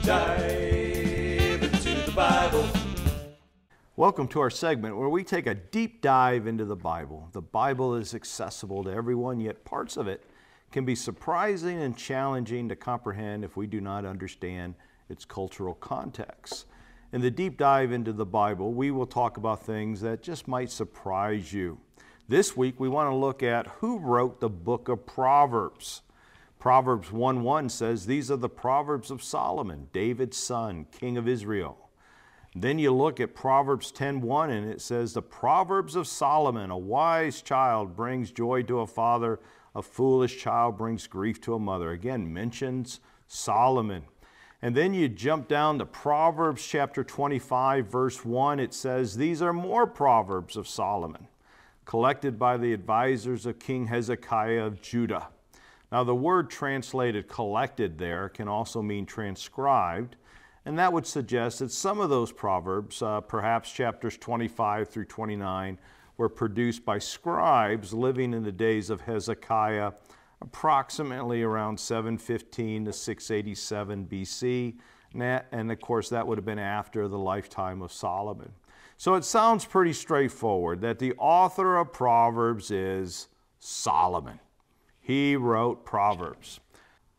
dive into the Bible. Welcome to our segment where we take a deep dive into the Bible. The Bible is accessible to everyone, yet parts of it can be surprising and challenging to comprehend if we do not understand its cultural context. In the deep dive into the Bible, we will talk about things that just might surprise you. This week, we want to look at who wrote the book of Proverbs. Proverbs 1:1 says, "These are the Proverbs of Solomon, David's son, king of Israel." Then you look at Proverbs 10:1 and it says, "The Proverbs of Solomon, a wise child brings joy to a father, a foolish child brings grief to a mother." Again, mentions Solomon. And then you jump down to Proverbs chapter 25, verse 1. It says, "These are more Proverbs of Solomon, collected by the advisors of King Hezekiah of Judah." Now the word translated collected there can also mean transcribed. And that would suggest that some of those Proverbs, perhaps chapters 25 through 29, were produced by scribes living in the days of Hezekiah, approximately around 715 to 687 BC. And of course, that would have been after the lifetime of Solomon. So it sounds pretty straightforward that the author of Proverbs is Solomon. He wrote Proverbs.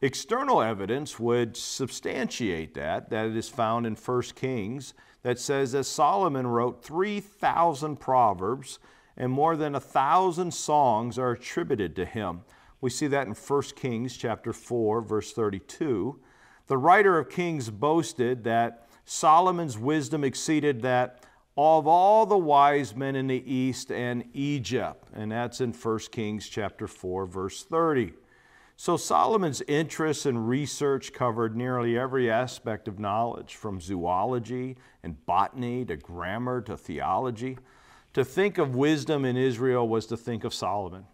External evidence would substantiate that it is found in 1 Kings that says that Solomon wrote 3,000 proverbs and more than 1,000 songs are attributed to him. We see that in 1 Kings chapter 4, verse 32. The writer of Kings boasted that Solomon's wisdom exceeded that of all the wise men in the East and Egypt, and that's in 1 Kings chapter 4, verse 30. So Solomon's interests and research covered nearly every aspect of knowledge, from zoology and botany to grammar to theology. To think of wisdom in Israel was to think of Solomon.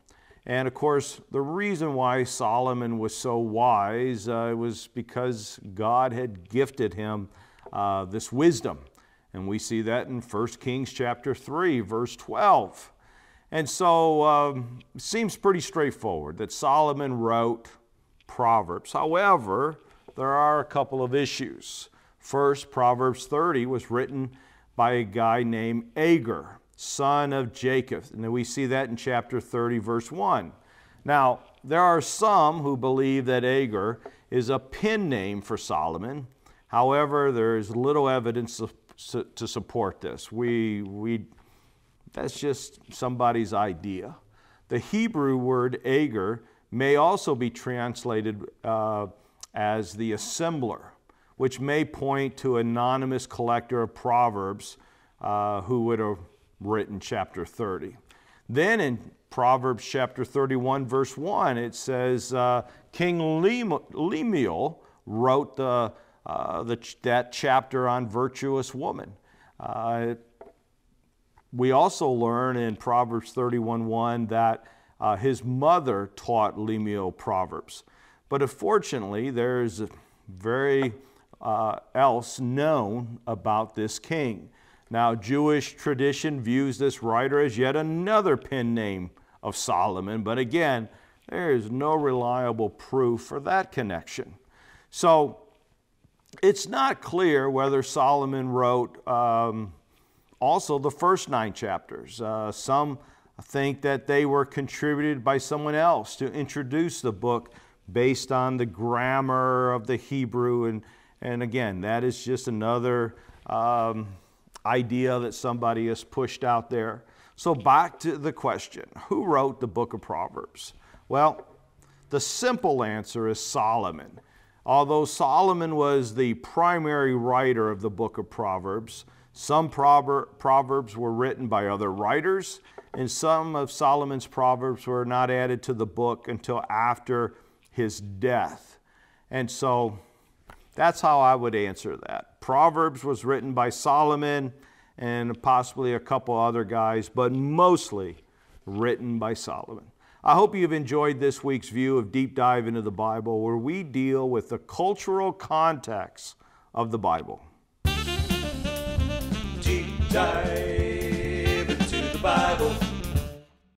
And of course, the reason why Solomon was so wise was because God had gifted him this wisdom. And we see that in 1 Kings chapter 3, verse 12. And so it seems pretty straightforward that Solomon wrote Proverbs. However, there are a couple of issues. First, Proverbs 30 was written by a guy named Agur, son of Jacob. And we see that in chapter 30, verse 1. Now, there are some who believe that Agur is a pen name for Solomon. However, there is little evidence to support this. That's just somebody's idea. The Hebrew word Agur may also be translated as the assembler, which may point to an anonymous collector of Proverbs who would have written chapter 30. Then in Proverbs chapter 31, verse 1, it says, King Lemuel wrote that chapter on virtuous woman. We also learn in Proverbs 31:1 that his mother taught Lemuel Proverbs. But unfortunately, there's very else known about this king. Now, Jewish tradition views this writer as yet another pen name of Solomon, but again, there is no reliable proof for that connection. So, it's not clear whether Solomon wrote also the first 9 chapters. Some think that they were contributed by someone else to introduce the book based on the grammar of the Hebrew. And again, that is just another idea that somebody has pushed out there. So back to the question, who wrote the book of Proverbs? Well, the simple answer is Solomon. Although Solomon was the primary writer of the book of Proverbs, some Proverbs were written by other writers, and some of Solomon's Proverbs were not added to the book until after his death. And so that's how I would answer that. Proverbs was written by Solomon and possibly a couple other guys, but mostly written by Solomon. I hope you've enjoyed this week's view of Deep Dive into the Bible, where we deal with the cultural context of the Bible. Deep dive.